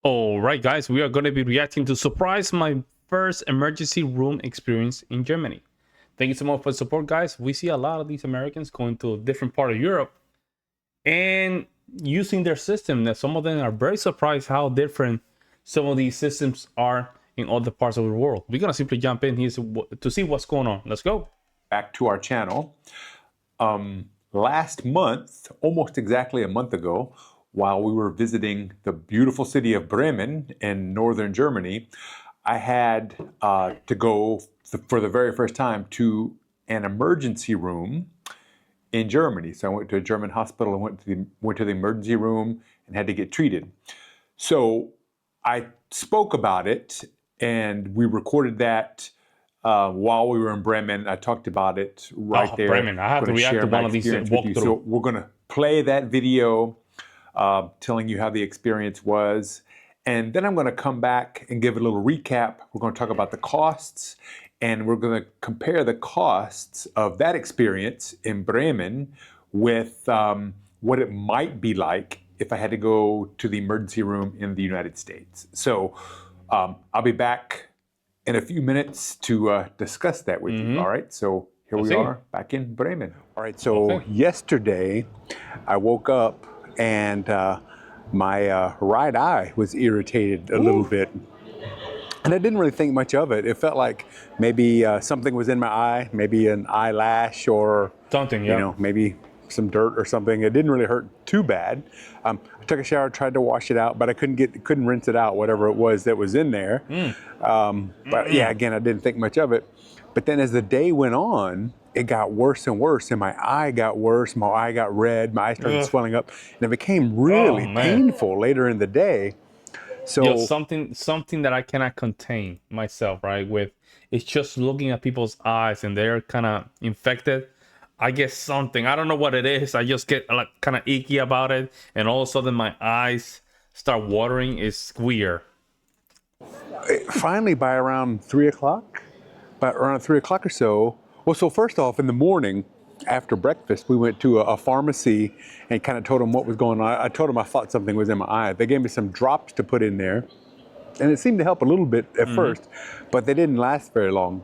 All right, guys, we are going to be reacting to surprise my first emergency room experience in Germany. Thank you so much for the support, guys. We see a lot of these Americans going to a different part of Europe and using their system. That some of them are very surprised how different some of these systems are in other parts of the world. We're gonna simply jump in here to see what's going on. Let's go. Back to our channel. Last month, almost exactly a month ago, while we were visiting the beautiful city of Bremen in northern Germany, I had to go for the very first time to an emergency room in Germany. So I went to a German hospital and went to the emergency room and had to get treated. So I spoke about it and we recorded that while we were in Bremen. I talked about it right there. Bremen. I have to react to one of these walkthroughs. So we're going to play that video telling you how the experience was. And then I'm going to come back and give a little recap. We're going to talk about the costs, and we're going to compare the costs of that experience in Bremen with what it might be like if I had to go to the emergency room in the United States. So I'll be back in a few minutes to discuss that with you. All right, so here we are back in Bremen. All right, so yesterday I woke up and my right eye was irritated a little bit. And I didn't really think much of it. It felt like maybe something was in my eye, maybe an eyelash or something, you know, maybe some dirt or something. It didn't really hurt too bad. I took a shower, tried to wash it out, but I couldn't rinse it out, whatever it was that was in there. But yeah, again, I didn't think much of it. But then as the day went on, it got worse and worse, and my eye got worse. My eye got red. My eye started swelling up, and it became really painful later in the day. So something that I cannot contain myself, right? With it's just looking at people's eyes and they're kind of infected. I get something. I don't know what it is. I just get like kind of icky about it, and all of a sudden my eyes start watering. It's weird. Finally, by around 3 o'clock, or so. Well, so first off, in the morning after breakfast, we went to a pharmacy and kind of told them what was going on. I told them I thought something was in my eye. They gave me some drops to put in there, and it seemed to help a little bit at first, but they didn't last very long.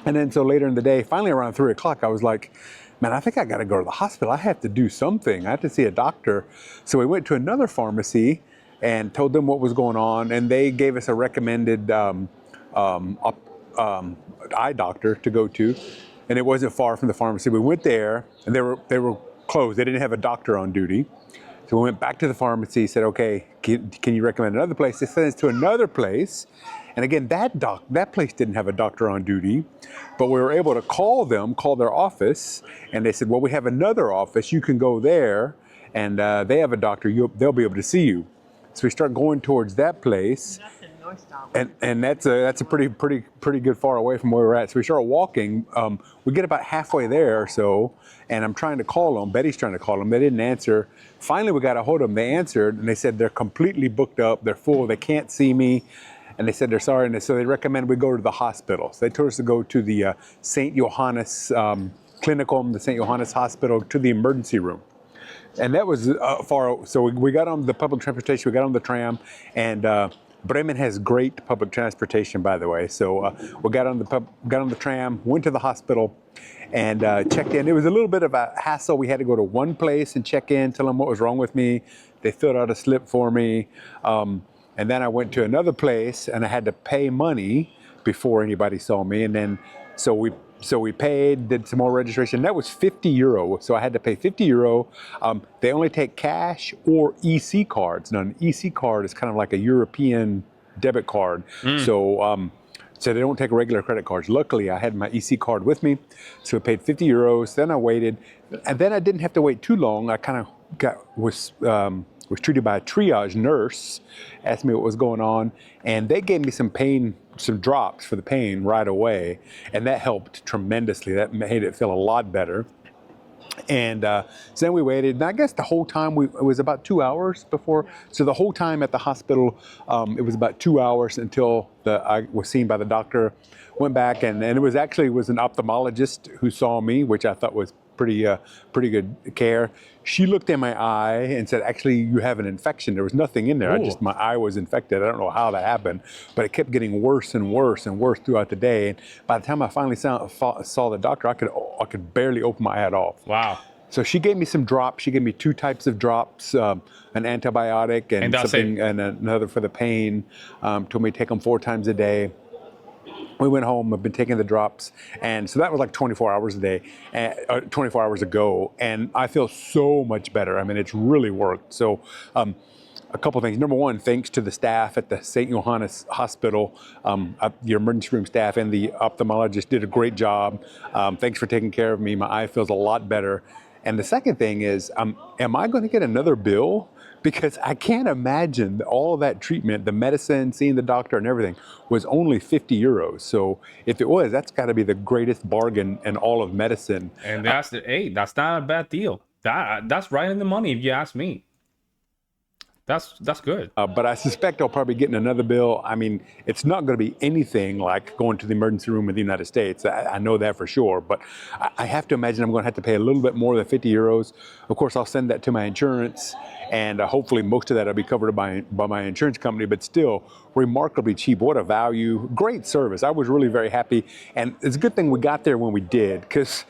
And then so later in the day, finally around 3 o'clock, I was like, man, I think I got to go to the hospital. I have to do something. I have to see a doctor. So we went to another pharmacy and told them what was going on, and they gave us a recommended eye doctor to go to, and it wasn't far from the pharmacy. We went there, and they were closed. They didn't have a doctor on duty. So we went back to the pharmacy, said, okay, can you recommend another place? They sent us to another place. And again, that place didn't have a doctor on duty, but we were able to call their office, and they said, well, we have another office. You can go there, and they have a doctor. They'll be able to see you. So we start going towards that place. And that's a pretty good far away from where we're at. So we start walking. We get about halfway there or so, and I'm trying to call them. Betty's trying to call them. They didn't answer. Finally, we got a hold of them. They answered, and they said they're completely booked up. They're full. They can't see me. And they said they're sorry. And so they recommend we go to the hospital. So they told us to go to the St. Johannes Clinicum, the St. Johannes Hospital, to the emergency room. And that was far. So we got on the public transportation. We got on the tram, and Bremen has great public transportation, by the way. So we got on the tram, went to the hospital, and checked in. It was a little bit of a hassle. We had to go to one place and check in, tell them what was wrong with me. They filled out a slip for me, and then I went to another place, and I had to pay money before anybody saw me. And then so we paid, did some more registration. That was 50 euro. So I had to pay 50 euro. They only take cash or EC cards. Now, an EC card is kind of like a European debit card. So they don't take regular credit cards. Luckily, I had my EC card with me. So I paid 50 euros. Then I waited. And then I didn't have to wait too long. I kind of was treated by a triage nurse, asked me what was going on. And they gave me some drops for the pain right away, and that helped tremendously. That made it feel a lot better. And so then we waited, and I guess the whole time it was about 2 hours before. So the whole time at the hospital, it was about 2 hours until I was seen by the doctor. Went back, and it was an ophthalmologist who saw me, which I thought was pretty good care. She looked in my eye and said, "Actually, you have an infection." There was nothing in there. Ooh. My eye was infected. I don't know how that happened, but it kept getting worse and worse and worse throughout the day. And by the time I finally saw the doctor, I could barely open my eye at all. Wow. So she gave me some drops. She gave me 2 types of drops, an antibiotic and that's something, it. and another for the pain. Told me to take them 4 times a day. We went home. I've been taking the drops, and so that was like 24 hours a day, 24 hours ago, and I feel so much better. I mean, it's really worked. So, a couple of things. Number one, thanks to the staff at the St. Johannes Hospital, your emergency room staff and the ophthalmologist did a great job. Thanks for taking care of me. My eye feels a lot better. And the second thing is, am I going to get another bill? Because I can't imagine that all of that treatment, the medicine, seeing the doctor and everything, was only 50 euros. So if it was, that's got to be the greatest bargain in all of medicine. And that's that's not a bad deal. That's right in the money if you ask me. That's good. But I suspect I'll probably get another bill. I mean, it's not going to be anything like going to the emergency room in the United States. I know that for sure. But I have to imagine I'm going to have to pay a little bit more than 50 euros. Of course, I'll send that to my insurance, and hopefully most of that will be covered by my insurance company. But still, remarkably cheap. What a value. Great service. I was really very happy. And it's a good thing we got there when we did, because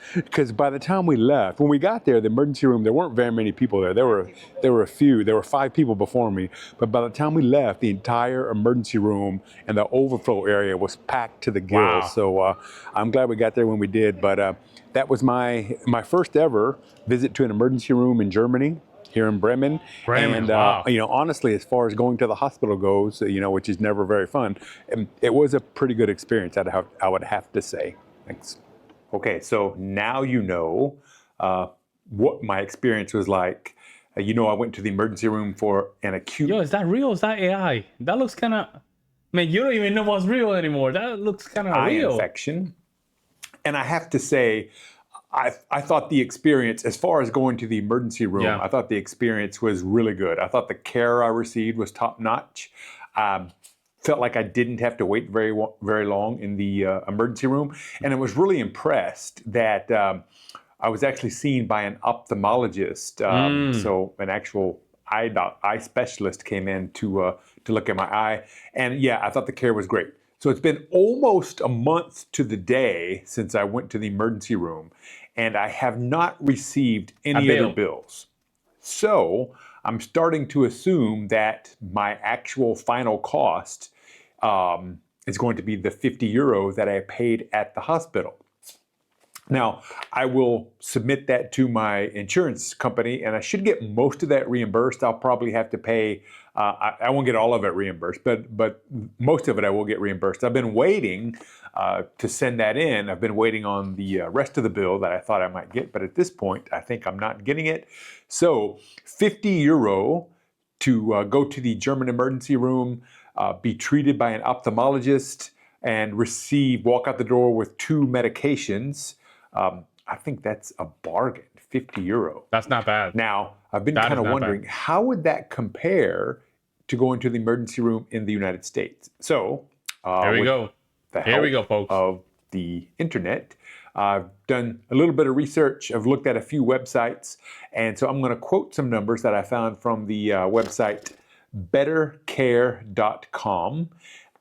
by the time we left, when we got there, the emergency room, there weren't very many people there. There were a few. There were 5 people before me. But by the time we left, the entire emergency room and the overflow area was packed to the gills. Wow. So I'm glad we got there when we did. But that was my first ever visit to an emergency room in Germany, here in Bremen. And wow. honestly, as far as going to the hospital goes, which is never very fun, it was a pretty good experience. I would have to say. Thanks. Okay, so now you know what my experience was like. I went to the emergency room for an acute. Yo, is that real? Is that AI? That looks kind of. Man, you don't even know what's real anymore. That looks kind of eye real. infection. And I have to say, I thought the experience, as far as going to the emergency room, I thought the experience was really good. I thought the care I received was top notch. Felt like I didn't have to wait very long in the emergency room. And I was really impressed that I was actually seen by an ophthalmologist. So an actual eye specialist came in to look at my eye. And yeah, I thought the care was great. So it's been almost a month to the day since I went to the emergency room, and I have not received any other bills. So I'm starting to assume that my actual final cost is going to be the 50 euro that I paid at the hospital. Now, I will submit that to my insurance company, and I should get most of that reimbursed. I'll probably have to pay, I won't get all of it reimbursed, but most of it I will get reimbursed. I've been waiting to send that in. I've been waiting on the rest of the bill that I thought I might get, but at this point, I think I'm not getting it. So 50 euro to go to the German emergency room, be treated by an ophthalmologist, and walk out the door with 2 medications. I think that's a bargain, 50 euro. That's not bad. Now, I've been kind of wondering, how would that compare to going to the emergency room in the United States? So, here we go. Here we go, folks. Of the internet, I've done a little bit of research. I've looked at a few websites, and so I'm going to quote some numbers that I found from the website bettercare.com.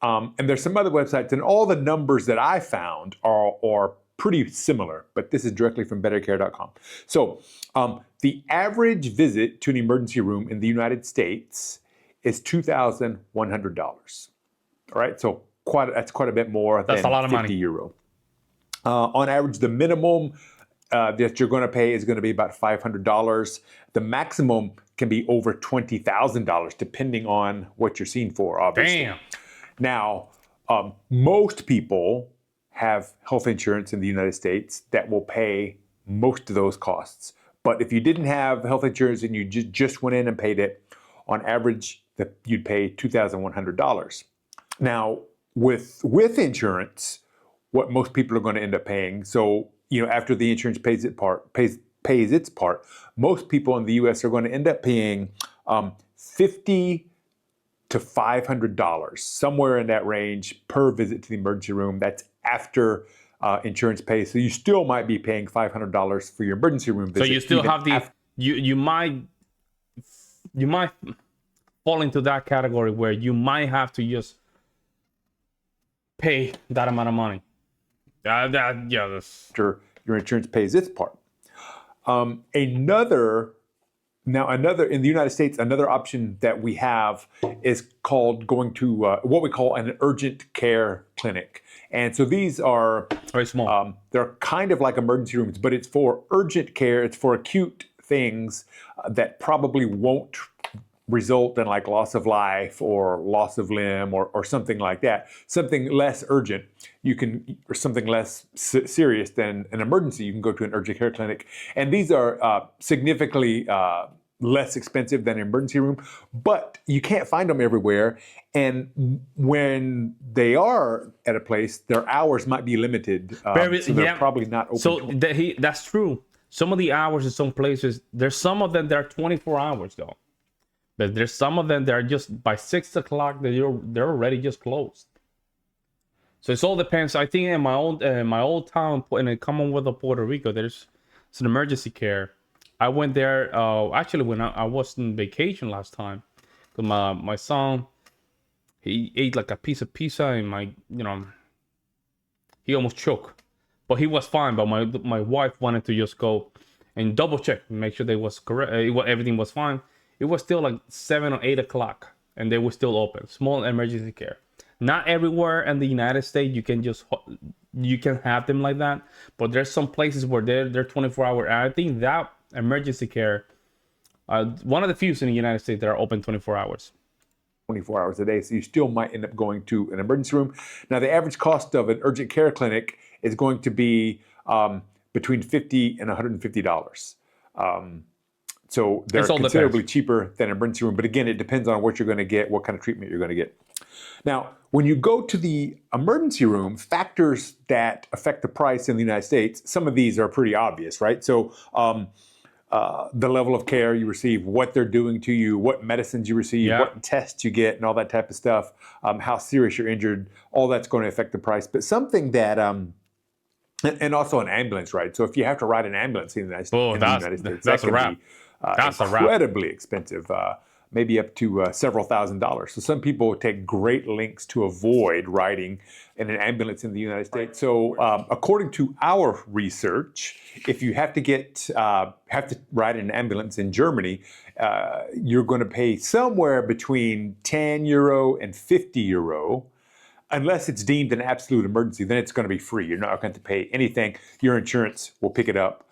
And there's some other websites, and all the numbers that I found are pretty similar, but this is directly from bettercare.com. So the average visit to an emergency room in the United States is $2,100. All right, so that's quite a bit more than 50 euro. On average, the minimum that you're going to pay is going to be about $500. The maximum can be over $20,000, depending on what you're seen for, obviously. Damn. Now, most people have health insurance in the United States that will pay most of those costs. But if you didn't have health insurance and you just went in and paid it, on average, you'd pay $2,100. Now, with insurance, what most people are going to end up paying, so after the insurance pays its part, most people in the U.S. are going to end up paying $50 to $500, somewhere in that range per visit to the emergency room. That's after insurance pays. So you still might be paying $500 for your emergency room visit. So you still even have the after- you might fall into that category where you might have to just pay that amount of money. Yeah, that's after your insurance pays its part. Another in the United States, another option that we have is called going to what we call an urgent care clinic. And so these are very small. they're kind of like emergency rooms, but it's for urgent care. It's for acute things that probably won't result in like loss of life or loss of limb or something like that, something less urgent. Or something less serious than an emergency, you can go to an urgent care clinic. And these are significantly less expensive than an emergency room, but you can't find them everywhere. And when they are at a place, their hours might be limited. So they're probably not open. So that's true. Some of the hours in some places, there's some of them that are 24 hours though. But there's some of them that are just by 6 o'clock, they're already just closed. So it all depends. I think in my old town in the Commonwealth of Puerto Rico, there's an emergency care. I went there actually when I was on vacation last time. Cause my son, he ate like a piece of pizza and he almost choked, but he was fine. But my wife wanted to just go and double check, make sure they was correct, everything was fine. It was still like 7 or 8 o'clock, and they were still open. Small emergency care. Not everywhere in the United States you can have them like that, but there's some places where they're 24 hour. And I think that emergency care, one of the few in the United States that are open 24 hours. 24 hours a day, so you still might end up going to an emergency room. Now, the average cost of an urgent care clinic is going to be between $50 and $150. So they're considerably cheaper than an emergency room. But again, it depends on what you're going to get, what kind of treatment you're going to get. Now, when you go to the emergency room, factors that affect the price in the United States, some of these are pretty obvious, right? So the level of care you receive, what they're doing to you, what medicines you receive, what tests you get, and all that type of stuff, how serious you're injured, all that's going to affect the price. But something that and also an ambulance ride. So if you have to ride an ambulance in the United States, that's that can be incredibly expensive, maybe up to several $1,000s. So some people take great lengths to avoid riding in an ambulance in the United States. So according to our research, if you have to ride in an ambulance in Germany, you're going to pay somewhere between €10 and €50. Unless it's deemed an absolute emergency, then it's going to be free. You're not going to pay anything. Your insurance will pick it up.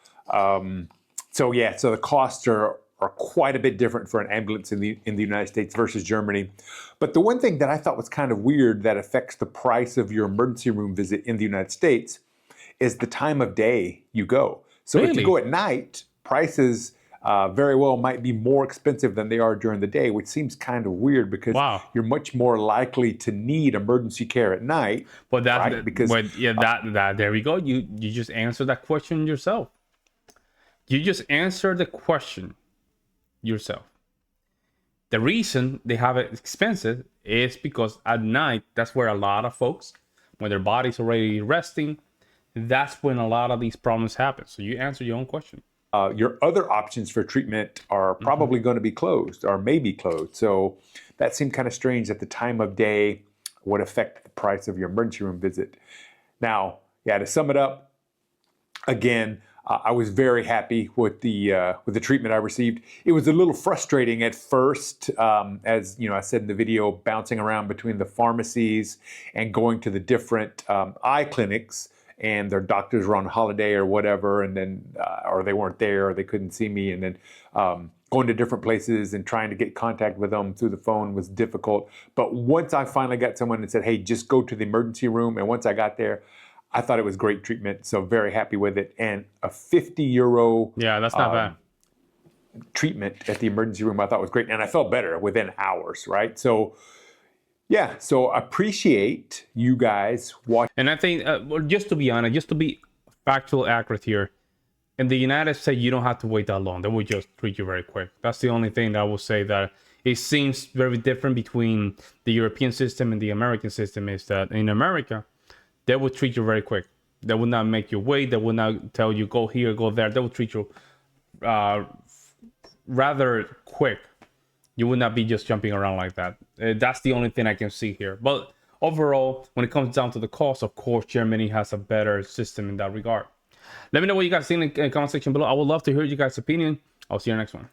So the costs are quite a bit different for an ambulance in the United States versus Germany. But the one thing that I thought was kind of weird that affects the price of your emergency room visit in the United States is the time of day you go. So if you go at night, prices very well might be more expensive than they are during the day, which seems kind of weird because you're much more likely to need emergency care at night. But there we go. You just answered that question yourself. You just answered the question yourself. The reason they have it expensive is because at night, that's where a lot of folks, when their body's already resting, that's when a lot of these problems happen. So you answer your own question. Your other options for treatment are probably going to be closed or may be closed. So that seemed kind of strange that the time of day would affect the price of your emergency room visit. Now, to sum it up, again, I was very happy with the treatment I received. It was a little frustrating at first, as I said in the video, bouncing around between the pharmacies and going to the different eye clinics, and their doctors were on holiday or whatever, and then or they weren't there, or they couldn't see me, and then going to different places and trying to get contact with them through the phone was difficult. But once I finally got someone and said, "Hey, just go to the emergency room," and once I got there, I thought it was great treatment, so very happy with it. And a €50 that's not bad treatment at the emergency room I thought was great, and I felt better within hours, right? So appreciate you guys watching. And I think, just to be honest, just to be factual accurate here, in the United States, you don't have to wait that long. They will just treat you very quick. That's the only thing that I will say that it seems very different between the European system and the American system is that in America, they will treat you very quick. They will not make you wait. They will not tell you go here, go there. They will treat you rather quick. You would not be just jumping around like that. That's the only thing I can see here. But overall, when it comes down to the cost, of course, Germany has a better system in that regard. Let me know what you guys think in the comment section below. I would love to hear you guys' opinion. I'll see you next one.